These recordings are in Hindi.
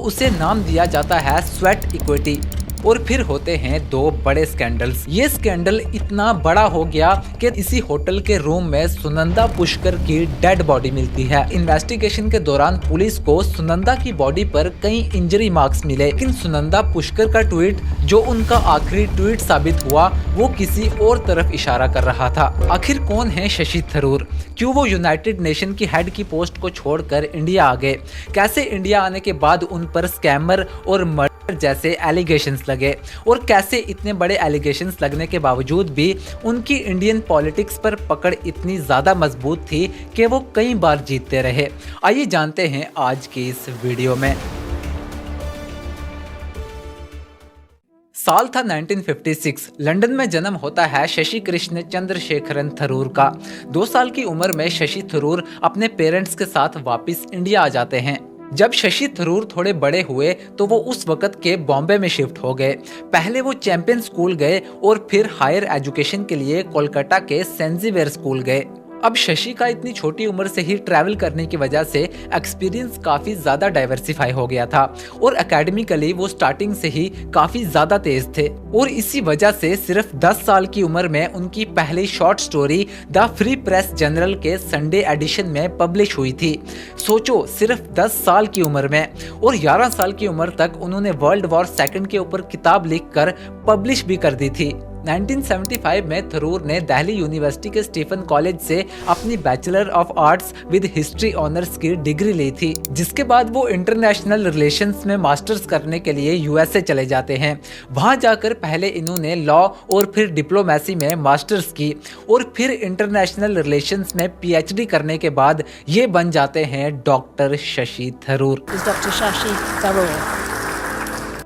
उसे नाम दिया जाता है स्वेट इक्विटी। और फिर होते हैं दो बड़े स्कैंडल्स। ये स्कैंडल इतना बड़ा हो गया कि इसी होटल के रूम में सुनंदा पुष्कर की डेड बॉडी मिलती है। इन्वेस्टिगेशन के दौरान पुलिस को सुनंदा की बॉडी पर कई इंजरी मार्क्स मिले, लेकिन सुनंदा पुष्कर का ट्वीट, जो उनका आखिरी ट्वीट साबित हुआ, वो किसी और तरफ इशारा कर रहा था। आखिर कौन है शशि थरूर? क्यों वो यूनाइटेड नेशन की हेड की पोस्ट को छोड़कर इंडिया आ गए? कैसे इंडिया आने के बाद उन पर स्कैमर और मर्डर जैसे एलिगेशंस लगे? और कैसे इतने बड़े एलिगेशंस लगने के बावजूद भी उनकी इंडियन पॉलिटिक्स पर पकड़ इतनी ज्यादा मजबूत थी कि वो कई बार जीतते रहे? आइए जानते हैं आज की इस वीडियो में। साल था 1956। लंदन में जन्म होता है शशि कृष्ण चंद्रशेखरन थरूर का। 2 साल की उम्र में शशि थरूर अपने पेरेंट्स के साथ वापस इंडिया आ जाते हैं। जब शशि थरूर थोड़े बड़े हुए तो वो उस वक्त के बॉम्बे में शिफ्ट हो गए। पहले वो चैंपियन स्कूल गए और फिर हायर एजुकेशन के लिए कोलकाता के सेंट ज़ेवियर स्कूल गए। अब शशि का इतनी छोटी उम्र से ही ट्रैवल करने की वजह से एक्सपीरियंस काफ़ी ज़्यादा डाइवर्सिफाई हो गया था और एकेडमिकली वो स्टार्टिंग से ही काफ़ी ज़्यादा तेज थे। और इसी वजह से सिर्फ 10 साल की उम्र में उनकी पहली short story the free press journal के संडे एडिशन में पब्लिश हुई थी। सोचो, सिर्फ 10 साल की उम्र में। और 11 साल की उम्र तक उन्होंने वर्ल्ड वॉर सेकंड के ऊपर किताब लिखकर पब्लिश भी कर दी थी। 1975 में थरूर ने दिल्ली यूनिवर्सिटी के स्टीफन कॉलेज से अपनी bachelor of arts with history honours की डिग्री ली थी, जिसके बाद वो इंटरनेशनल रिलेशंस में मास्टर्स करने के लिए यूएसए चले जाते हैं। वहां जाकर पहले इन्होंने लॉ और फिर डिप्लोमेसी में मास्टर्स की और फिर इंटरनेशनल रिलेशंस में पीएचडी करने के बाद ये बन जाते हैं डॉक्टर शशि थरूर।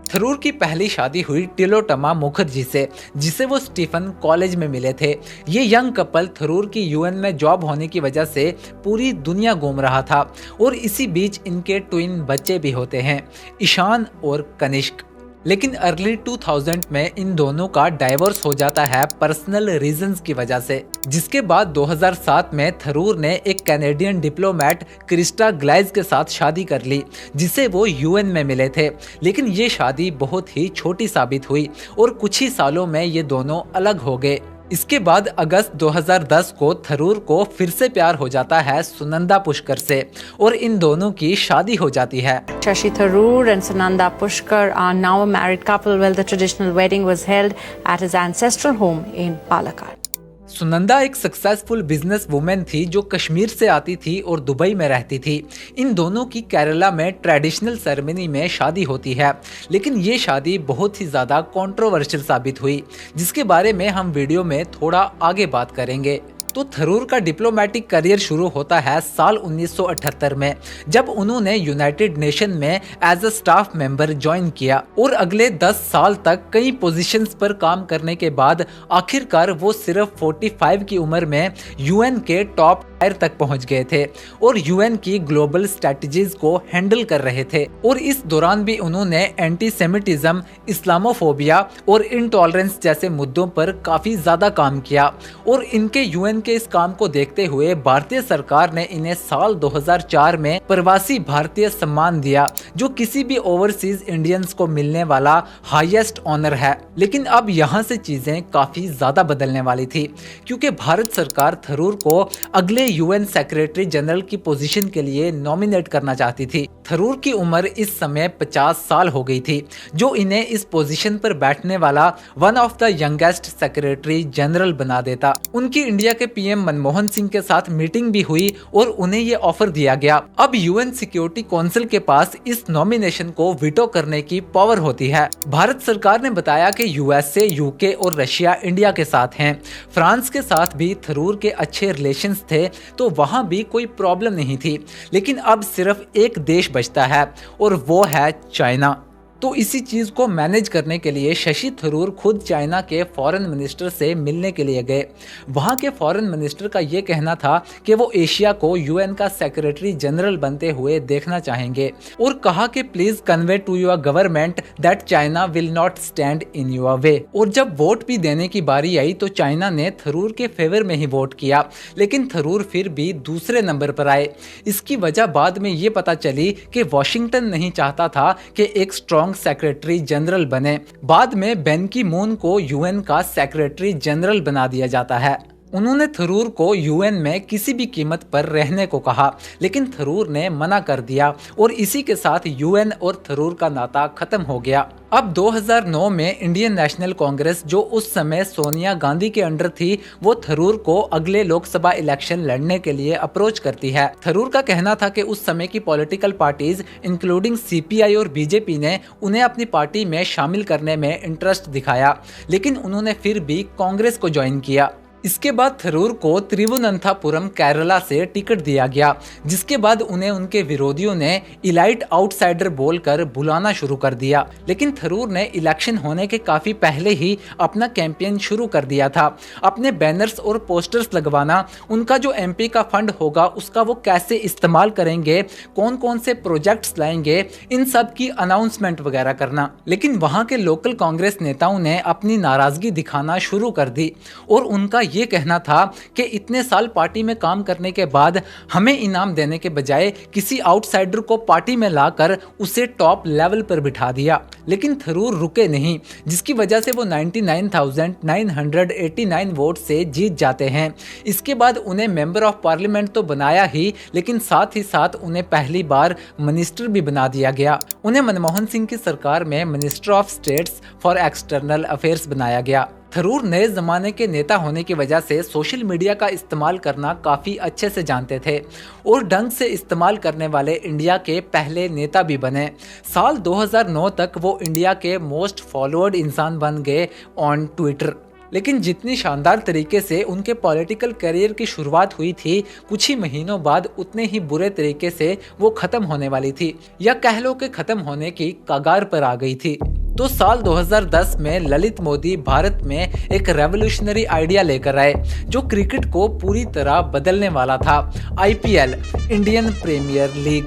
थरूर की पहली शादी हुई टिलोटमा मुखर्जी से, जिसे वो स्टीफन कॉलेज में मिले थे। ये यंग कपल थरूर की यूएन में जॉब होने की वजह से पूरी दुनिया घूम रहा था और इसी बीच इनके ट्विन बच्चे भी होते हैं, ईशान और कनिष्क। लेकिन अर्ली 2000 में इन दोनों का डाइवोर्स हो जाता है पर्सनल रीजंस की वजह से, जिसके बाद 2007 में थरूर ने एक कैनेडियन डिप्लोमेट क्रिस्टा ग्लाइज के साथ शादी कर ली, जिसे वो यूएन में मिले थे। लेकिन ये शादी बहुत ही छोटी साबित हुई और कुछ ही सालों में ये दोनों अलग हो गए। इसके बाद अगस्त 2010 को थरूर को फिर से प्यार हो जाता है सुनंदा पुष्कर से और इन दोनों की शादी हो जाती है। Shashi Tharoor and Sunanda Pushkar are now a married couple. Well, the traditional wedding was held at his ancestral home in Palakkad. Sunanda एक सक्सेसफुल बिजनेस वुमेन थी जो कश्मीर से आती थी और दुबई में रहती थी। इन दोनों की केरला में ट्रेडिशनल सेरेमनी में शादी होती है, लेकिन ये शादी बहुत ही ज़्यादा कंट्रोवर्शियल साबित हुई, जिसके बारे में हम वीडियो में थोड़ा आगे बात करेंगे। तो थरूर का डिप्लोमेटिक करियर शुरू होता है साल 1978 में, जब उन्होंने यूनाइटेड नेशन में as a staff member join किया और अगले 10 साल तक कई पोजीशंस पर काम करने के बाद आखिरकार वो सिर्फ 45 की उम्र में यूएन के टॉप टायर तक पहुंच गए थे और यूएन की ग्लोबल स्ट्रेटजीज को हैंडल कर रहे थे। और इस दौरान भी उन्होंने एंटीसेमिटिज्म, इस्लामोफोबिया और इंटॉलरेंस जैसे मुद्दों पर काफी ज्यादा काम किया। और इनके यूएन के इस काम को देखते हुए भारतीय सरकार ने इन्हें साल 2004 में प्रवासी भारतीय सम्मान दिया, जो किसी भी ओवरसीज इंडियंस को मिलने वाला हाईएस्ट ऑनर है। लेकिन अब यहाँ से चीजें काफी ज्यादा बदलने वाली थी, क्योंकि भारत सरकार थरूर को अगले यूएन सेक्रेटरी जनरल की पोजीशन के लिए नॉमिनेट करना चाहती थी। थरूर की उम्र इस समय 50 साल हो गई थी, जो इन्हें इस पोजीशन पर बैठने वाला one of the youngest secretary general बना देता। उनकी इंडिया के पीएम मनमोहन सिंह के साथ मीटिंग भी हुई और उन्हें ये ऑफर दिया गया। अब यूएन सिक्योरिटी काउंसिल के पास इस नॉमिनेशन को वीटो करने की पावर होती है। भारत सरकार ने बताया कि यूएसए, यूके और रशिया इंडिया के साथ हैं। फ्रांस के साथ भी थरूर के अच्छे रिलेशंस थे, तो वहां भी कोई प्रॉब्लम नहीं थी। लेकिन अब सिर्फ एक देश बचता है और वो है चाइना। तो इसी चीज को मैनेज करने के लिए शशि थरूर खुद चाइना के फॉरेन मिनिस्टर से मिलने के लिए गए। वहां के फॉरेन मिनिस्टर का ये कहना था कि वो एशिया को यूएन का सेक्रेटरी जनरल बनते हुए देखना चाहेंगे और कहा कि please convey to your government that China will not stand in your way. और जब वोट भी देने की बारी आई तो चाइना ने थरूर के फेवर में ही वोट किया, लेकिन थरूर फिर भी दूसरे नंबर पर आए। इसकी वजह बाद में ये पता चली कि वॉशिंगटन नहीं चाहता था कि एक स्ट्रॉन्ग सेक्रेटरी जनरल बने। बाद में बैन की मून को यूएन का सेक्रेटरी जनरल बना दिया जाता है। उन्होंने थरूर को यूएन में किसी भी कीमत पर रहने को कहा, लेकिन थरूर ने मना कर दिया और इसी के साथ यूएन और थरूर का नाता खत्म हो गया। अब 2009 में इंडियन नेशनल कांग्रेस, जो उस समय सोनिया गांधी के अंडर थी, वो थरूर को अगले लोकसभा इलेक्शन लड़ने के लिए अप्रोच करती है। थरूर का कहना था कि उस समय की पॉलिटिकल पार्टीज इंक्लूडिंग सीपीआई और बीजेपी ने उन्हें अपनी पार्टी में शामिल करने में इंटरेस्ट दिखाया, लेकिन उन्होंने फिर भी कांग्रेस को ज्वाइन किया। इसके बाद थरूर को तिरुवनंतपुरम केरला से टिकट दिया गया, जिसके बाद उन्हें उनके विरोधियों ने इलाइट आउटसाइडर बोलकर बुलाना शुरू कर दिया। लेकिन थरूर ने इलेक्शन होने के काफी पहले ही अपना कैंपेन शुरू कर दिया था। अपने बैनर्स और पोस्टर्स लगवाना, उनका जो एमपी का फंड होगा उसका वो कैसे इस्तेमाल करेंगे, कौन कौन से प्रोजेक्ट्स लाएंगे, इन सब की अनाउंसमेंट वगैरह करना। लेकिन वहां के लोकल कांग्रेस नेताओं ने अपनी नाराजगी दिखाना शुरू कर दी और उनका ये कहना था कि इतने साल पार्टी में काम करने के बाद हमें इनाम देने के बजाय किसी आउटसाइडर को पार्टी में लाकर उसे टॉप लेवल पर बिठा दिया। लेकिन थरूर रुके नहीं, जिसकी वजह से वो 99,989 वोट से जीत जाते हैं। इसके बाद उन्हें मेंबर ऑफ पार्लियामेंट तो बनाया ही, लेकिन साथ ही साथ उन्हें पहली बार मिनिस्टर भी बना दिया गया। उन्हें मनमोहन सिंह की सरकार में minister of states for external affairs बनाया गया। थरूर नए जमाने के नेता होने की वजह से सोशल मीडिया का इस्तेमाल करना काफ़ी अच्छे से जानते थे और ढंग से इस्तेमाल करने वाले इंडिया के पहले नेता भी बने। साल 2009 तक वो इंडिया के मोस्ट फॉलोअर्ड इंसान बन गए ऑन ट्विटर। लेकिन जितनी शानदार तरीके से उनके पॉलिटिकल करियर की शुरुआत हुई थी, कुछ ही महीनों बाद उतने ही बुरे तरीके से वो खत्म होने वाली थी, या कह लो कि खत्म होने की कगार पर आ गई थी। तो साल 2010 में ललित मोदी भारत में एक रेवोल्यूशनरी आइडिया लेकर आए, जो क्रिकेट को पूरी तरह बदलने वाला था। IPL, Indian Premier League.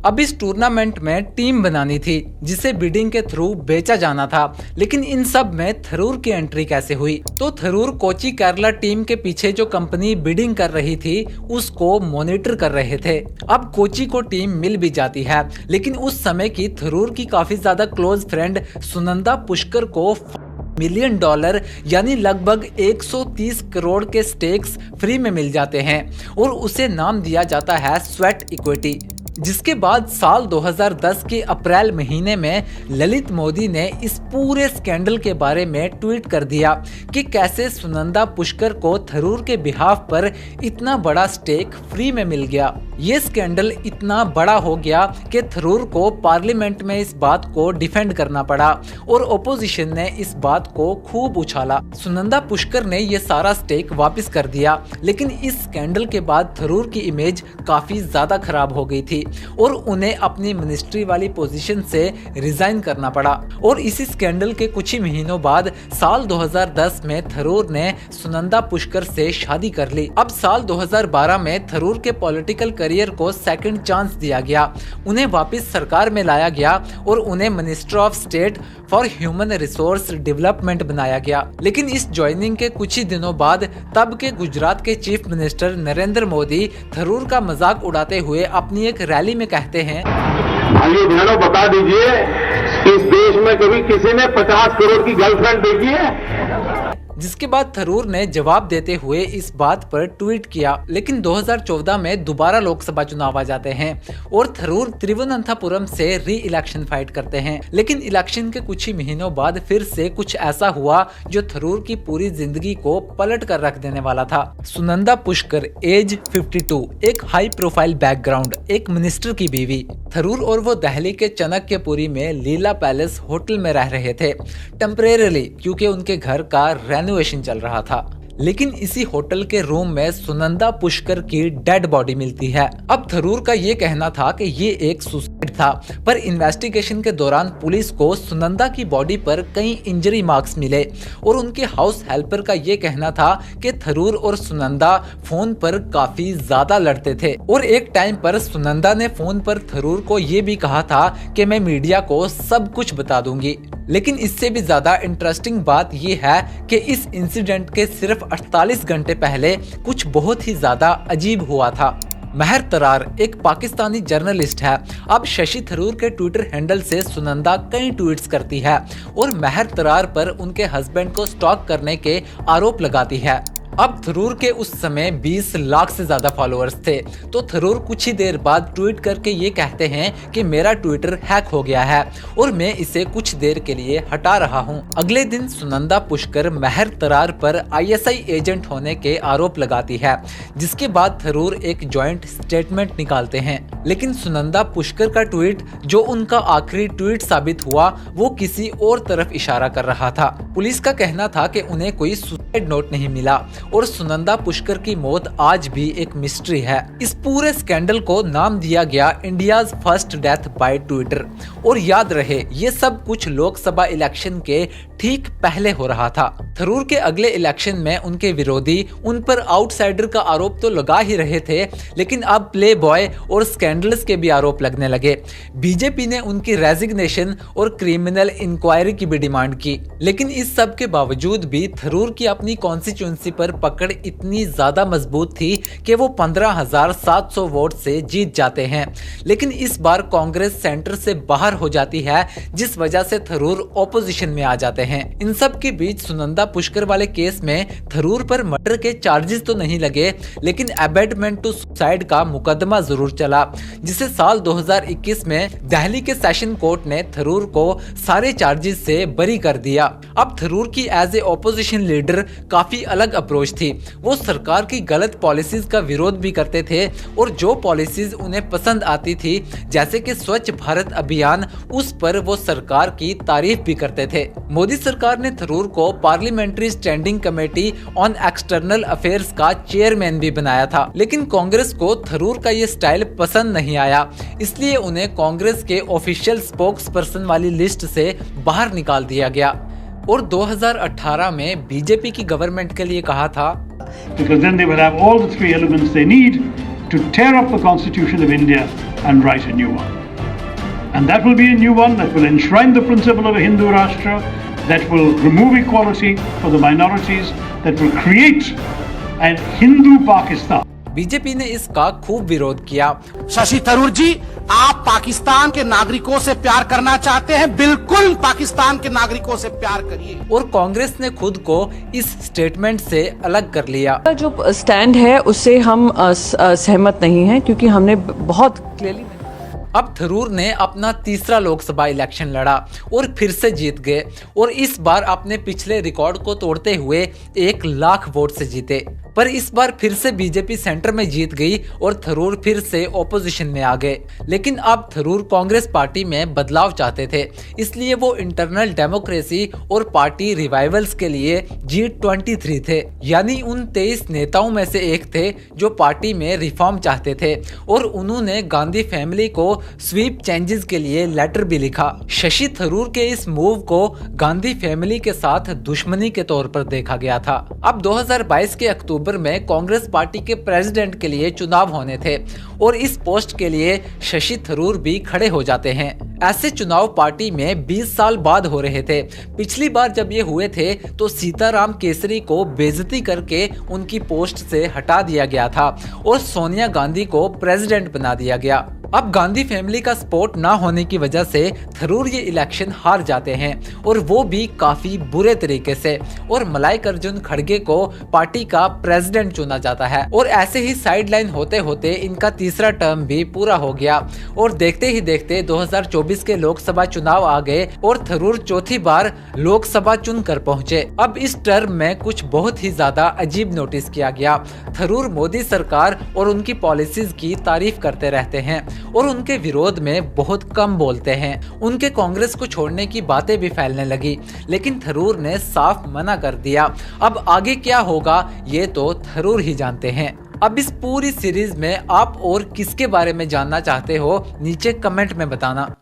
अब इस टूर्नामेंट में टीम बनानी थी जिसे बिडिंग के थ्रू बेचा जाना था। लेकिन इन सब में थरूर की एंट्री कैसे हुई? तो थरूर कोची केरला टीम के पीछे जो कंपनी बिडिंग कर रही थी उसको मॉनिटर कर रहे थे। अब कोची को टीम मिल भी जाती है, लेकिन उस समय की थरूर की काफी ज्यादा क्लोज फ्रेंड सुनंदा पुष्कर को $1 मिलियन यानी लगभग 130 करोड़ के स्टेक्स फ्री में मिल जाते हैं और उसे नाम दिया जाता है स्वेट इक्विटी। जिसके बाद साल 2010 के अप्रैल महीने में ललित मोदी ने इस पूरे स्कैंडल के बारे में ट्वीट कर दिया कि कैसे सुनंदा पुष्कर को थरूर के बिहाफ पर इतना बड़ा स्टेक फ्री में मिल गया। ये स्कैंडल इतना बड़ा हो गया कि थरूर को पार्लियामेंट में इस बात को डिफेंड करना पड़ा और ओपोजिशन ने इस बात को खूब उछाला। सुनंदा पुष्कर ने ये सारा स्टेक वापस कर दिया, लेकिन इस स्कैंडल के बाद थरूर की इमेज काफी ज्यादा खराब हो गई थी और उन्हें अपनी मिनिस्ट्री वाली पोजीशन से रिजाइन करना पड़ा। और इसी स्कैंडल के कुछ ही महीनों बाद साल 2010 में थरूर ने सुनंदा पुष्कर से शादी कर ली। अब साल 2012 में थरूर के पॉलिटिकल करियर को सेकंड चांस दिया गया, उन्हें वापस सरकार में लाया गया और उन्हें minister of state for human resource development बनाया गया। लेकिन इस ज्वाइनिंग के कुछ ही दिनों बाद तब के गुजरात के चीफ मिनिस्टर नरेंद्र मोदी थरूर का मजाक उड़ाते हुए अपनी एक रैली में कहते हैं, भाइयों बहनों बता दीजिए, इस देश में कभी किसी ने 50 करोड़ की गर्लफ्रेंड देखी है? जिसके बाद थरूर ने जवाब देते हुए इस बात पर ट्वीट किया। लेकिन 2014 में दोबारा लोकसभा चुनाव आ जाते हैं और थरूर तिरुवनंतपुरम से री इलेक्शन फाइट करते हैं। लेकिन इलेक्शन के कुछ ही महीनों बाद फिर से कुछ ऐसा हुआ जो थरूर की पूरी जिंदगी को पलट कर रख देने वाला था। सुनंदा पुष्कर, एज 52, एक हाई प्रोफाइल बैकग्राउंड, एक मिनिस्टर की बीवी। थरूर और वो दिल्ली के चाणक्यपुरी में लीला पैलेस होटल में रह रहे थे टेम्परेरीली, क्योंकि उनके घर का रेनोवेशन चल रहा था। लेकिन इसी होटल के रूम में सुनंदा पुष्कर की डेड बॉडी मिलती है। अब थरूर का ये कहना था कि ये एक सुसाइड था था, पर इन्वेस्टिगेशन के दौरान पुलिस को सुनंदा की बॉडी पर कई इंजरी मार्क्स मिले और उनके हाउस हेल्पर का ये कहना था कि थरूर और सुनंदा फोन पर काफी ज्यादा लड़ते थे और एक टाइम पर सुनंदा ने फोन पर थरूर को ये भी कहा था कि मैं मीडिया को सब कुछ बता दूंगी। लेकिन इससे भी ज्यादा इंटरेस्टिंग बात यह है कि इस इंसिडेंट के सिर्फ 48 घंटे पहले कुछ बहुत ही ज्यादा अजीब हुआ था। महर तरार एक पाकिस्तानी जर्नलिस्ट है। अब शशि थरूर के ट्विटर हैंडल से सुनंदा कई ट्वीट्स करती है और महर तरार पर उनके हस्बैंड को स्टॉक करने के आरोप लगाती है। अब थरूर के उस समय 20 लाख से ज्यादा फॉलोअर्स थे, तो थरूर कुछ ही देर बाद ट्वीट करके ये कहते हैं कि मेरा ट्विटर हैक हो गया है और मैं इसे कुछ देर के लिए हटा रहा हूं। अगले दिन सुनंदा पुष्कर महर तरार पर ISI एजेंट होने के आरोप लगाती है, जिसके बाद थरूर एक जॉइंट स्टेटमेंट निकालते हैं। लेकिन सुनंदा पुष्कर का ट्वीट, जो उनका आखिरी ट्वीट साबित हुआ, वो किसी और तरफ इशारा कर रहा था। पुलिस का कहना था कि उन्हें कोई सुसाइड नोट नहीं मिला और सुनंदा पुष्कर की मौत आज भी एक मिस्ट्री है। इस पूरे स्कैंडल को नाम दिया गया India's first death by Twitter. और याद रहे, ये सब कुछ लोकसभा इलेक्शन के ठीक पहले हो रहा था। थरूर के अगले इलेक्शन में उनके विरोधी उन पर आउटसाइडर का आरोप तो लगा ही रहे थे, लेकिन अब प्ले बॉय और स्कैंडल्स के भी आरोप लगने लगे। बीजेपी ने उनकी रेजिग्नेशन और क्रिमिनल इंक्वायरी की भी डिमांड की, लेकिन इस सब के बावजूद भी थरूर की अपनी कॉन्स्टिट्यूंसी पर पकड़ इतनी ज्यादा मजबूत थी कि वो 15,700 वोट से जीत जाते हैं। लेकिन इस बार कांग्रेस सेंटर से बाहर हो जाती है, जिस वजह से थरूर ऑपोजिशन में आ जाते हैं। इन सब के बीच सुनंदा पुष्कर वाले केस में थरूर पर मर्डर के चार्जेस तो नहीं लगे, लेकिन अबेटमेंट टू सुसाइड का मुकदमा जरूर चला, जिसे साल 2021 में दिल्ली के सेशन कोर्ट ने थरूर को सारे चार्जेस से बरी कर दिया। अब थरूर की एज ए ऑपोजिशन लीडर काफी अलग अप्रोच थी। वो सरकार की गलत पॉलिसीज का विरोध भी करते थे और जो पॉलिसीज उन्हें पसंद आती थी, जैसे कि स्वच्छ भारत अभियान, उस पर वो सरकार की तारीफ भी करते थे। मोदी सरकार ने थरूर को parliamentary standing committee on external affairs का चेयरमैन भी बनाया था, लेकिन कांग्रेस को थरूर का ये स्टाइल पसंद नहीं आया, इसलिए उन्हें कांग्रेस के ऑफिशियल स्पोक्स पर्सन वाली लिस्ट से बाहर निकाल दिया गया और 2018 में बीजेपी की गवर्नमेंट के लिए कहा था, because then they will have all the three elements they need to tear up the Constitution of India and write a new one. And that will be a new one that will enshrine the principle of a Hindu Rashtra, that will remove equality for the minorities, that will create a Hindu Pakistan. BJP ने इसका खूब विरोध किया। शशि थरूर जी, आप पाकिस्तान के नागरिकों से प्यार करना चाहते हैं, बिल्कुल पाकिस्तान के नागरिकों से प्यार करिए। और कांग्रेस ने खुद को इस स्टेटमेंट से अलग कर लिया। जो स्टैंड है उससे हम सहमत नहीं हैं, क्योंकि हमने बहुत क्लियरली अब थरूर ने अपना तीसरा लोकसभा इलेक्शन लड़ा और फिर से जीत गए और इस बार अपने पिछले रिकॉर्ड को तोड़ते हुए 1 लाख वोट से जीते। पर इस बार फिर से बीजेपी सेंटर में जीत गई और थरूर फिर से ऑपोजिशन में आ गए। लेकिन अब थरूर कांग्रेस पार्टी में बदलाव चाहते थे, इसलिए वो इंटरनल डेमोक्रेसी और पार्टी रिवाइवल्स के लिए G23 थे, यानी उन 23 नेताओं में से एक थे जो पार्टी में रिफॉर्म चाहते थे और उन्होंने गांधी फैमिली को स्वीप चेंजेस के लिए लेटर भी लिखा। शशि थरूर के इस मूव को गांधी फैमिली के साथ दुश्मनी के तौर पर देखा गया था। अब 2022 के अक्टूबर में कांग्रेस पार्टी के प्रेसिडेंट के लिए चुनाव होने थे और इस पोस्ट के लिए शशि थरूर भी खड़े हो जाते हैं। ऐसे चुनाव पार्टी में 20 साल बाद हो रहे थे। पिछली बार जब ये हुए थे तो सीताराम केसरी को बेइज्जती करके उनकी पोस्ट से हटा दिया गया था और सोनिया गांधी को प्रेसिडेंट बना दिया गया। अब गांधी फैमिली का सपोर्ट ना होने की वजह से थरूर ये इलेक्शन हार जाते हैं और वो भी काफी बुरे तरीके से, और मल्लिकार्जुन खड़गे को पार्टी का प्रेसिडेंट चुना जाता है और ऐसे ही साइडलाइन होते होते इनका तीसरा टर्म भी पूरा हो गया और देखते ही देखते 2024 के लोकसभा चुनाव आ गए और थरूर चौथी बार लोकसभा चुनकर पहुंचे। अब इस टर्म में कुछ बहुत ही ज्यादा अजीब नोटिस किया गया। थरूर मोदी सरकार और उनकी पॉलिसीज की तारीफ करते रहते हैं और उनके विरोध में बहुत कम बोलते हैं। उनके कांग्रेस को छोड़ने की बातें भी फैलने लगी, लेकिन थरूर ने साफ मना कर दिया। अब आगे क्या होगा ये तो थरूर ही जानते हैं। अब इस पूरी सीरीज में आप और किसके बारे में जानना चाहते हो नीचे कमेंट में बताना।